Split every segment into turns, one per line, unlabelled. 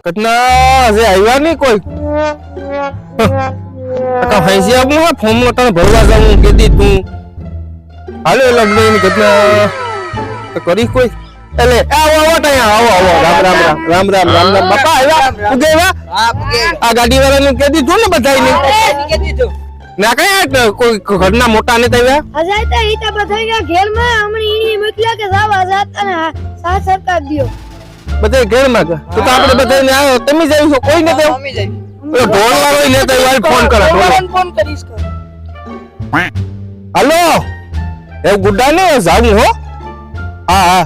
ઘટના જે આવ્યા નહીં કોઈ ફાંસી આપું હા ફોર્મ તને ભરવા જાઉં કીધી તું હાલો લગ્ન ઘટના તો કરી કોઈ એટલે આવો આવો ત્યાં આવો આવો રામ રામ રામ રામ રામ રામ રામ બાપા આવ્યા ઉગે આ ગાડી વાળાને કીધી તું ને બધાઈને કીધી તું ના કયા કોઈ ઘરના મોટા ને આવ્યા
અજાય તો ઈતા બધા ઘેર માં હમણી ઈની મોકલ્યા કે જાવ આજાત અને સાથ સરકાર દિયો
બધા ઘેર માં તો આપણે બધાને આવો તમે જ આવ્યો કોઈ ને તો અમે જ આવ્યો ઢોલ વાળો ને તો વાળ ફોન કરે
ફોન કરીશ
હાલો એ ગુડ્ડા ને જાવું હો હા હા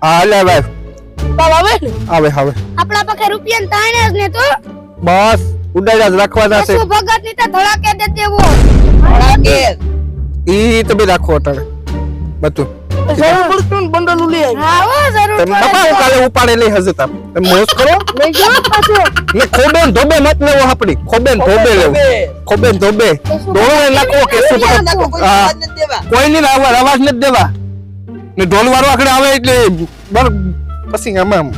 હા લે ભાઈ
બાબા
આવે હવે
આપણા પાસે રૂપિયા તાણે જ ને તો
બસ ઉડાડા જ રાખવાના છે
શું ભગત ની તો ધડાકે દે દેવો
ધડાકે
ઈ તો બે રાખો અટાણે બધું
જરૂર પડતું બંડલ લે હા હો જરૂર
તમે બાપા હું કાલે ઉપાડે લઈ હજે તમે તમે મોજ કરો
લઈ ગયો પાછો
ને ખોબેન ધોબે મત લેવો આપડી ખોબેન ધોબે લેવો ખોબેન ધોબે ડોળે નાખો કે શું કોઈ ની અવાજ નથી દેવા ને ઢોલ વાળો આગળ આવે એટલે પછી આમાં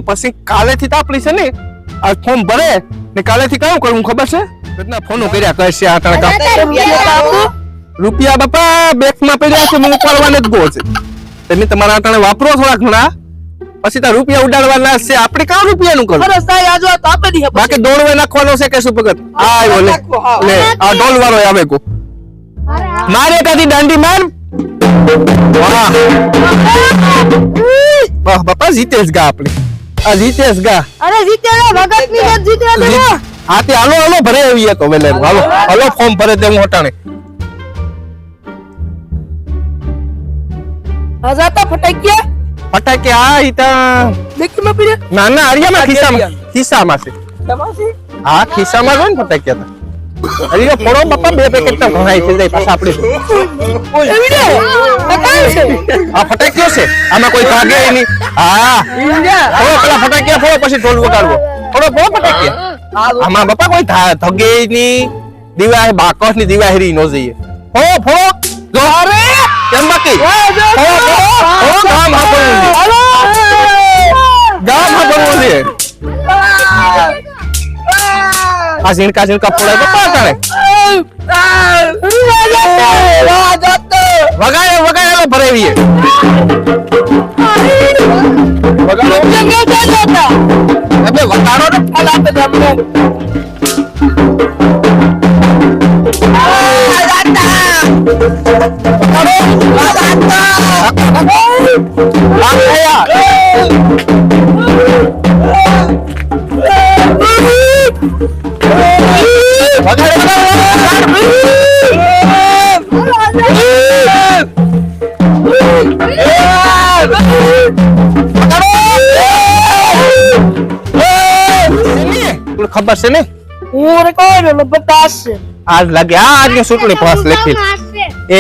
પછી કાલેથી તો આપણી છે ને આ ફોર્મ ભરે ને કાલેથી કયું કરવું ખબર છે કેટલા ફોનો કર્યા કરશે આ રૂપિયા બાપા બેગ માં પડ્યા છે હું ઉપાડવાને જ ગો છે તમે તમારા આટાણે વાપરો થોડા ઘણા પછી તો રૂપિયા ઉડાડવાના છે આપણે કાં રૂપિયા નું કરવું બાકી દોડવે નાખવાનો છે કે શું ભગત આ આવ્યો લે આ ઢોલ વાળો આવે કો મારે તાથી દાંડી માર વાહ વાહ બાપા જીતેશ ગા આપણે આ જીતેશ ગા
અરે જીતે ભગત ની મત જીતે તો
હા તે હાલો હાલો ભરે આવીએ તો વેલે હાલો હાલો ફોર્મ ભરે તે હું હટાણે
હજાતા ફટાક્યા
ફટાકે આ ઈતા
દેખમાં પીડે
ના ના અરિયામાં ખિસ્સામાં છે હા ખિસ્સામાં હોય ને ફટાક્યા તા અરિયા ફોડો બાપા બે પેકેટ તો ઘણાઈ થઈ જાય પાછા આપણે આ ફટાક્યો છે આમાં કોઈ ભાગે નહીં હા ફોડો પેલા ફટાક્યા ફોડો પછી ઢોલ વગાડવો ફોડો ફોડો ફટાક્યા આમાં બાપા કોઈ ધગે નહીં દીવા બાકસ ની દીવાહરી નો જઈએ ફોડો ફોડો જો અરે કેમ બાકી ફોડો ગામ હાપડવું ગામ હાપડવું છે આ ઝીણકા ઝીણકા ફોડાય બાપા તાણે વગાડે વગાડે ભરેવીએ વગાડો અબે વગાડો ને ફળ આપે દે અમને ખબર છે ને
હું રેકોર્ડ બતાસ
આજ લાગે આજ ની ચૂંટણી પાસ લખી એ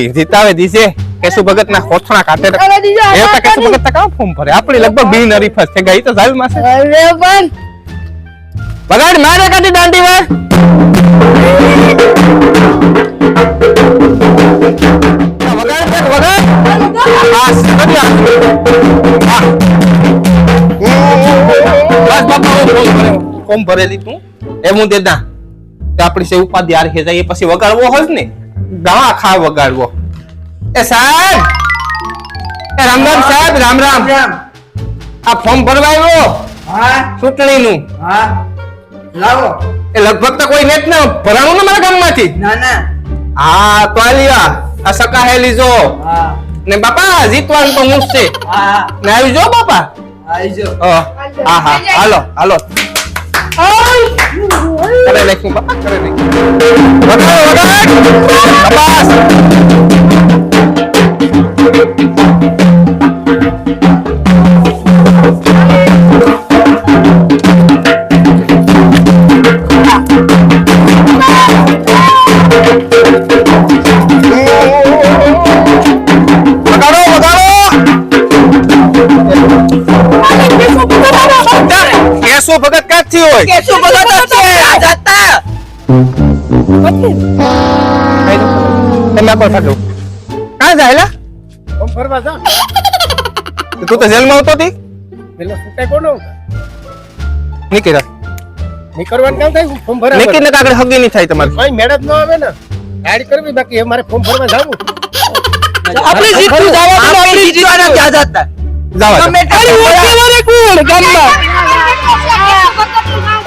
જીતાવે દીજે કેશુ ભગત ના હોથણા કાઢે એ તો કેશુ ભગત કા ફોર્મ ભરે આપણી લગભગ બિન હરીફસ છે ગઈ તો જાલ માં છે
અરે પણ
વગાડ મારે કાઢી દાંડી વાર વગાડ વગાડ આસ કડિયા બસ બાપા ફોર્મ ભરેલી તું એમ હું દેતા કે આપણી સે ઉપાધિ આર હે જાય પછી વગાડવો હોય ને ગાવા ખા વગાડવો એ સાહેબ એ રામ રામ સાહેબ રામ રામ આ ફોર્મ ભરવા આવ્યો
હા
ચૂંટણી નું
હા લાવો
એ લગભગ તો કોઈ નેત ના ભરાણું ને મારા ગામમાંથી
ના ના
હા તો આલિયા આ સકા હે લીજો
હા
ને બાપા જીતવાનું તો હું છે
હા
ને આવી જો બાપા
આઈજો
હા હા હાલો હાલો કરે નાખ્યું બાપા કરે નાખ્યું વગાડ વગાડ બસ કેશુ ભગત કાથી હોય
કેશુ ભગત છે આ જતા
તમે કોણ થાજો કાં જાયલા
ફરવા જા
તું તો જેલમાં આવતો હતી
પેલો સુકાય કોનો
નીકળ્યા
નીકળવાનું કામ થાય ફોર્મ ભરાવા
નીકળીને કાગળ હગી નહીં થાય તમારી
ભાઈ મેડમ ન આવે ને ગાડી કરવી બાકી અમારે ફોર્મ ભરવા જાવું
આપણે જીતવું જવાનું આપણે જીતવાના ક્યાં જતા
જાવા દો.
ગમે તે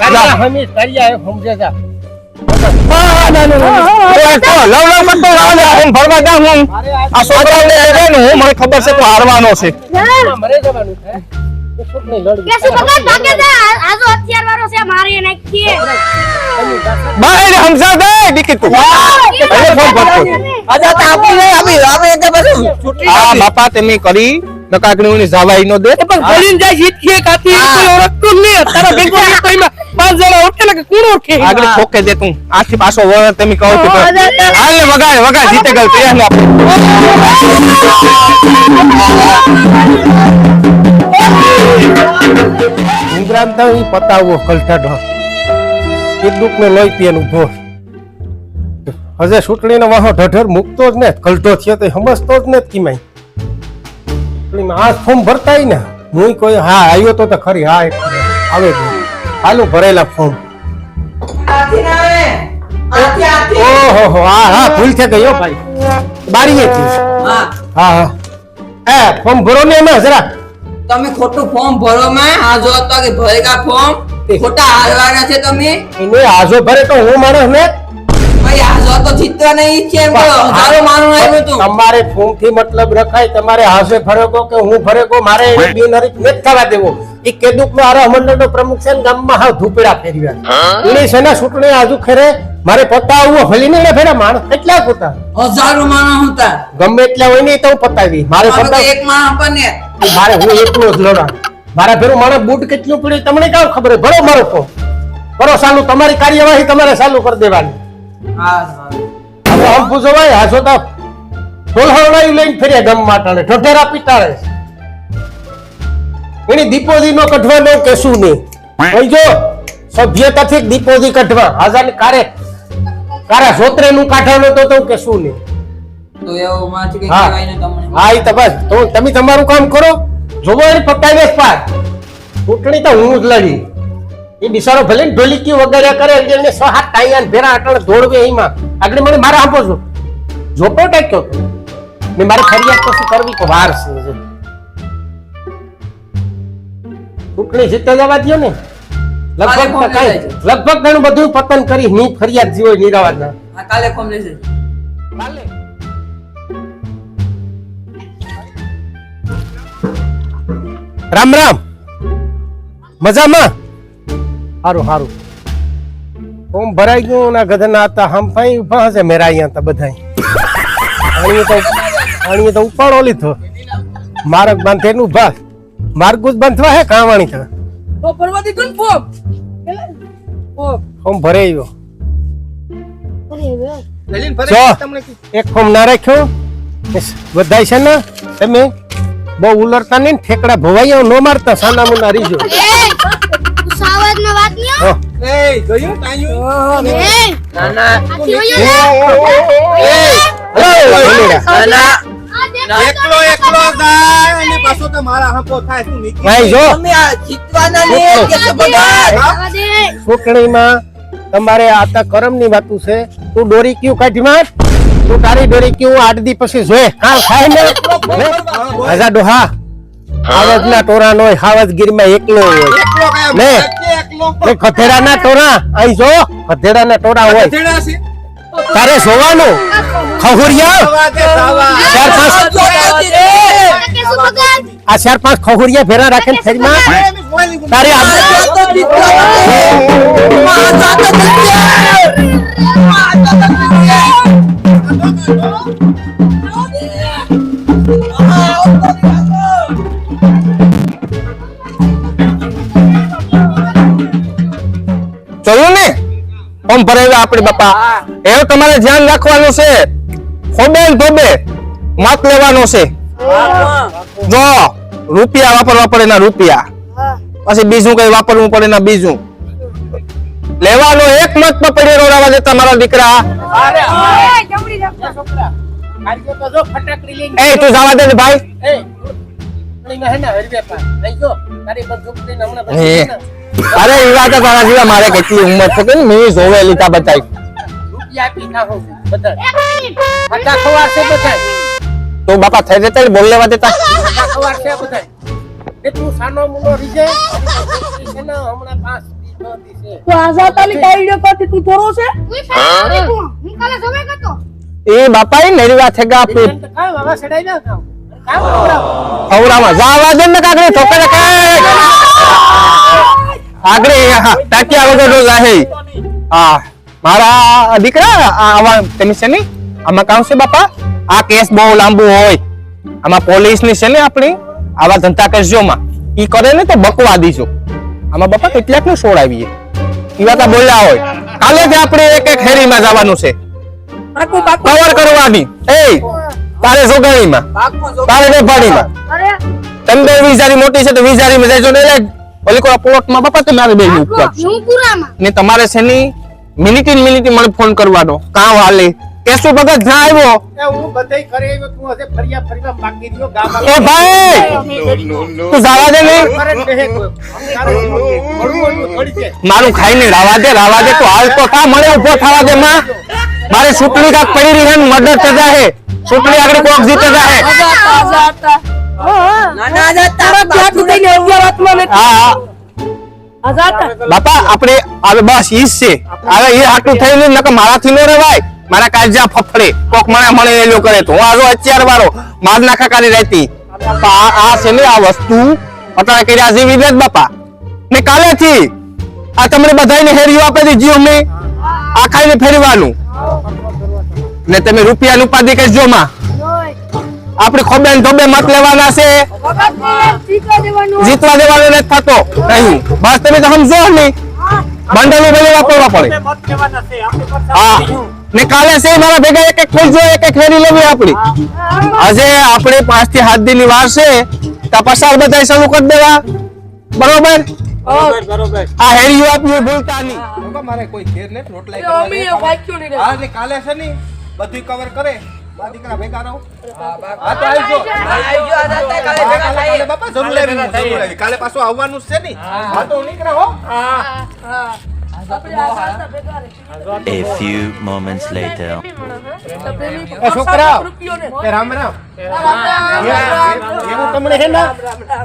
કારિયા હમી કારિયા સમજે જા
એ તો લવ કરતો જાવ ને હું ભરવા જાઉં હું આ છોકરાઓને લઈને ને હું મને ખબર છે તું હારવાનો છે
મરે જવાનું છે કશું નહીં લડવું
કેસુ ભગત ભાગે છે આજો હથિયાર વાળો છે મારી નાખીએ
બાય સમજા દે દીકી તું અરે ફોન ભરતો
અજાતા આપણે આપણે એક બધું છૂટી
આ બાપા તમે કરી નકાકણીઓની જાવાઈ નો દે
પણ બોલીને જાય જીતખીએ કાથી કોઈ ઓળખતું જ નહીં તારા ભેગો તો એમાં 5 જણા ઓળખે કે કોણ ઓળખે
આગળ ઠોકે દે તું આથી પાછો વળ તમે કહો કે હાલ ને વગાડ જીતે ગયો તૈયાર ને
ઇમરાન તો ઈ પતાવો કલટાડો કેટલુંક ને લોહી પીએન ઉભો હજે ચૂંટણીનો વાહો ઢઢર મૂકતો જ ને કલટો થયો તો સમજતો જ ને કિમાય આ ફોર્મ ભરતાય ને હું કોઈ હા આવ્યો તો ખરી હા આવે જ હાલું ભરેલા ફોર્મ ઓહો હા હા ભૂલ થઈ ગયો ભાઈ બારીએ થી
હા
હા હા એ ફોર્મ ભરો ને એમાં જરા
તમે ખોટું ફોર્મ ભરો માં આ જો તો કે ભરેગા ફોર્મ ખોટા હારવાના છે તમે
એને આજો ભરે તો હું માણસ ને
ભાઈ આ જો તો જીતવા નહીં છે એમ તો હજારો માણસ આવ્યું તું
તમારે ફોર્મ થી મતલબ રખાય તમારે હાસે ફરેગો કે હું ફરેગો મારે બિનહરીફ નથી થવા દેવો ઈ કેદુક નો આરો મંડળનો પ્રમુખ છે ને ગામમાં હાવ ધૂપડા ફેરવ્યા એને છે ને ચૂંટણી આજુ ખેરે મારે પતાવવો ભલી ને ફેરા માણસ કેટલા પોતા
હજારો માણસ હતા
ગમે એટલા હોય ને તો હું પતાવી મારે
હવે તો
પતાવ
એક માણસ પણ
મારે હું એકલો જ લડા મારા ફેરું માણસ બૂટ કેટલું પડ્યું તમને કેવું ખબર હે ભરો મારો ફોર્મ ભરો ચાલુ તમારી કાર્યવાહી તમારે ચાલુ કરી દેવાની
હા
હવે આમ પૂછો ભાઈ હાસો તો ઢોલહવડાઈ લઈને ફર્યા ગામ માટાને ઢોઢેરા પીટાળે એની દીપોજી નો કઢવાનો કેશું નહીં ભાઈ જો સભ્યતાથી દીપોજી કઢવા આઝાદ કારે સોત્રે નું કાઢવાનો તો કેશું નહીં
તો એવું માંથી કઈ
હા
કહેવાય ને તમને
હા ઈ તો બસ તો તમે તમારું કામ કરો જોવો એને પતાવી પાર ચૂંટણી તો હું જ લડી એ બિચારો ભલે ને ઢોલીકી વગાડ્યા કરે એટલે 6-7 ટાઈયા ભેરા અટળ દોડવે એમાં આગળ મને મારે આપો છો જોટો ટાક્યો ને મારે ફરિયાદ તો શું કરવી કે વાર છે ચૂંટણી જીતે જવા દો ને લગભગ તો કાંઈ લગભગ ઘણું બધું પતન કરી ની ફરિયાદ જીવો નિરાવાના
આ કાલે ફોર્મ લેશે
રામ રામ મજામાં હારું હારું ફોર્મ ભરાઈ ગયું ના ગધના હતા હંફાઈ ઉભા હશે મેરા અહીંયા હતા બધાય આણીએ તો ઉપાડો લીધો માર્ગ બાંધે નું ઉભા માર્ગુજ બાંધવા હે કાવાણી તો
તો ભરવા દીધું ને ફોર્મ
ફોર્મ ભરાઈ ગયો
લઈને
જો એક ફોર્મ ના રાખ્યો બધાય છે ને તમે બહુ ઉલરતા નહીં ને ઠેકડા ભવાઈ નો મારતા સાના મુના રીજો
સાવજ નો વાત નહી
હો
એ જોયું તાયું
ના ના
એકલો જાય અને પાછો તો મારા હંપો થાય તું નીકળી
ભાઈ જો
તમે આ જીતવાના ને કે બધા
ચૂંટણીમાં તમારે આતા કરમની વાતું છે તું ડોરી ક્યું કાઢી માર તું તારી ડોરી ક્યું 8 દી પછી જોય કાલ ખાય ને આજા ડોહા હાવજના ટોરા નો હોય હાવજગીરમાં એકલો હોય ને એ ખધેડાના ટોરા અહીં જો ખધેડાના ટોરા હોય તારે જોવાનું ખહુરિયા
કેસુ ભગત
આ 4-5 ખહુરિયા ભેરા રાખીને ફેરીમાં તારે
જોયું ને ફોર્મ ભરાવ્યા આપણે બાપા એવું તમારે ધ્યાન રાખવાનું છે ખોબે ને ધોબે મત લેવાનો છે જો રૂપિયા વાપરવા પડે ના રૂપિયા પછી બીજું કઈ વાપરવું પડે ના બીજું લેવાનો એક મત પર પડ્યો રોડાવા દેતા મારા દીકરા એ તું જવા દે ને ભાઈ
ચૂંટણીમાં હે ને હરવે પા નહીં જો તારી બંદૂક લઈને હમણાં
હે.
પછી ને
અરે એ વાત તો તારા જેવા મારે કેટલી ઉંમર છે કે મેં જોવે લીધા બતાવી
રૂપિયા આપી નાખો બધા ખાતા ખવાશે બધા
તો બાપા થઈ જતા બોલ લેવા દેતા
ખાતા ખવાશે બધા એ તું સાનો મુનો રીજે છે ને હમણાં 5 દિવસ છે
તો આઝાતાલી કાઈડો પરથી તું થોરો છે હું કાલે જોવે ગતો
એ બાપા એ નરીવા થેગા આપી
કામ હવે સડાઈ ના કામ ખવડાવો
ખવડામાં જાવા દે ને કાકડી ઠોકરે કે આગળ તાક્યા વગર નો જાહે હા મારા દીકરા આવા તમે છે ને આમાં કામ છે બાપા આ કેસ બહુ લાંબુ હોય આમાં પોલીસ ની છે ને આપણી આવા ધંધા કરજો માં ઈ કરે ને તો બકવા દીજો આમાં બાપા કેટલાક નું છોડાવીએ ઈ વાત બોલ્યા હોય કાલે જ આપણે એક એક હેરીમાં જવાનું છે કવર કરવાની એ તારે સોગાણીમાં તારે વેપારીમાં
અરે
તમે વિચારી મોટી છે તો વિચારીમાં જજો ને એટલે ઓલી કોઈ પ્લોટમાં બાપા તમે મારે બે
હું પુરામાં
ને તમારે છે ની મિનિટ મને ફોન કરવાનો કામ હાલે કેશુ ભગત ના આવ્યો
એ હું બધે કરે આવ્યો તું હશે ફરિયા બાકી રહ્યો ગામમાં
એ ભાઈ તું જવા દે ને
કરે જ નહીં કોઈ. તારે જીવન કે મળવું એટલું થોડી છે
મારું ખાઈને રાવા દે તું હાલ તો કા મને ઉભો થવા દે માં મારે સુટલી કાક પડી રહી છે મર્ડર થતા હે સુટલી આગળ કોક જીતે જાહે
નાના આજા તારા બાપુ
લઈને આવ્યા વાતમાં ને
હા હા
આઝાતા
બાપા આપણે હવે બસ ઈ જ છે હવે એ હાટું થઈને નકર મારાથી ન રેવાય મારા કાજ્યા ફફડે કોક મને એલો કરે તો હું આજો અત્યાર વાળો માર નાખા કરી રહેતી આ છે ને આ વસ્તુ અત્યારે કર્યા જેવી જ બાપા ને કાલેથી આ તમને બધાને હેરીઓ આપી દીધી અમે આ ખાઈને ફેરવાનું ને તમે રૂપિયાનું ઉપાધિ કરજો માં આપણે ખોબે ને ધોબે મત લેવાના છે જીતવા દેવાનો નથી થતો નહીં બસ તમે તો સમજો નહીં બંડલો ભલે વાપરવા પડે હા ને કાલે છે મારા ભેગા એક ખોલજો એક ફેરી લેવી આપણી આજે આપણે 5 થી 7 દિનની વાર છે તો પસાર બધાય શરૂ કરી દેવા બરોબર
બરોબર
આ હેરીઓ આપી ભૂલતા નહીં
મારે કોઈ ઘેર ને રોટલા હા ને કાલે છે ને બધું કવર કરે બા દીકરા ભેગા રહો હા તો આવજો કાલે બાપા જરૂર આવી કાલે પાછું આવવાનું જ છે ને હા તો નીકળે હો
A few moments later.
છોકરા રામ રામ એવું તમને હે ને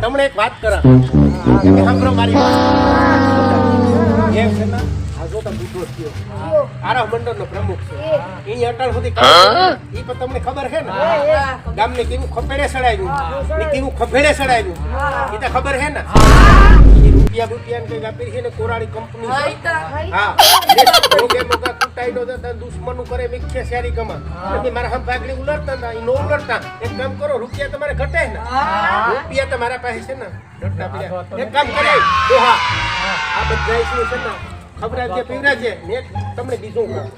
તમને એક વાત કરા સાંભળો મારી વાત એમ છે ને આ જો તો બુદ્ધો થયો આરા મંડળનો પ્રમુખ છે ઈ અટલ સુધી ઈ પણ તમને ખબર છે ને ગામને કેવું ખપેડે સડાવ્યું ને કેવું ખભેડે સડાવ્યું ઈ તો ખબર છે ને ઈ રૂપિયા કઈ વાપરી છે ને કોરાડી કંપની હા મોગે મોગા કુટાઈનો દુશ્મનું કરે મિખ્ય શેરી કમા એટલે મારા હમ ભાગલી ઉલટતા ના ઈ નો ઉલટતા એક કામ કરો રૂપિયા તમારે ઘટે ને રૂપિયા તમારા પાસે છે ને ડટના પડ્યા એક કામ કરે દોહા આ બધા છે ને ખબરાજે પીવરાજે ને તમને બીજું કહું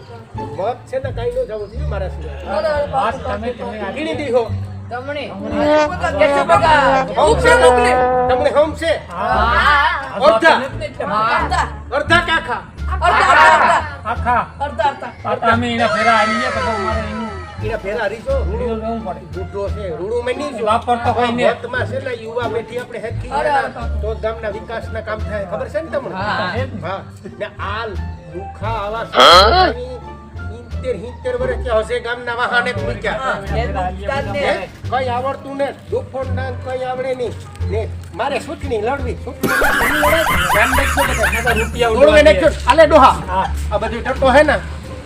મત છે ને કાઈ નો જવું જોઈએ મારા સિવાય ગીણી દીહો તમને હોમ છે અડધા કાખા એના ફેરા હરીશો રૂડો છે રૂડું મેં નહીં વાપરતો હોય ને વર્તમાં છે ને યુવા પેઢી આપણે હેકી તો ગામના વિકાસના કામ થાય ખબર છે ને તમને હા ને આ લુખા આવા 70 વર્ષ કે હશે ગામના વાહને મૂક્યા કઈ આવડતું ને દુફોન ના કઈ આવડે નહીં ને મારે સુટણી લડવી આલે ડોહા આ બધું ટટો હે ને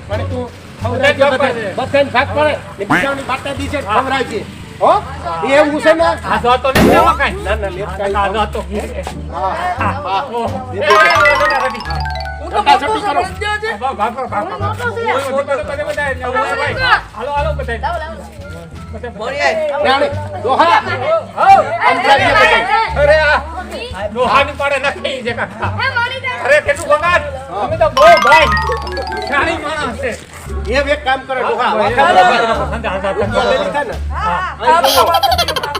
મને તું બધાને ભાગ પડે ને બીજાની બાટા દીશે ખવરાવજે હો એ એવું છે ને આ જો તો નહીં લેવા કાઈ ના ના લેત કાઈ આ જો તો હા હા ઉટા છટી કરો હાલો હાલો બતાય દોહા અરે આ દોહાની પાડે નાખી જે કાકા અરે કેટલું બગાડ અમે તો બહુ ભાઈ શાળી માણસ છે એક કામ કરે દોહા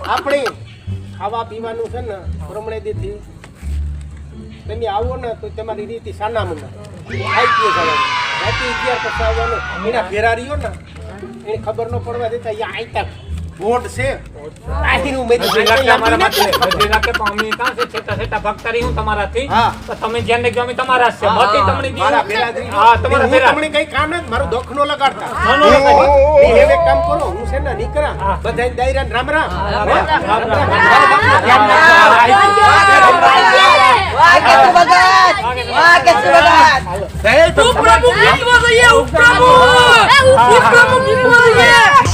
આપણે ખાવા પીવાનું છે ને પ્રમાણે દેથી તમે આવો ને તો તમારી રીતિ સાનામુના ખાઈ પીએ જવાનું રાતે 11 પછી આવવાનું એના ફેરારીઓ ને એને ખબર ન પડવા દેતા અહીંયા આઈતા બોર્ડ છે આહીનું મેં
બધી રાખે અમારા માટે બધી રાખે તો અમે કાં છે છેટા છેટા ભાગતા રહી હું તમારાથી
હા.
તો તમે જ્યાં ને ગયો અમે તમારા જ છે બધી તમને દી
મારા બેરાદરી
હા તમારા
હું
બેરા
તમને કઈ કામ નથી મારું દોખ નો લગાડતા
નો લગાડી.
એ હવે કામ કરો હું છે ને નીકળા બધા દાયરા રામ રામ
વાહ કેસુ ભગત વાહ કેસુ ભગત
પ્રભુ ગીતવા જઈએ પ્રભુ પ્રભુ ગીતવા જઈએ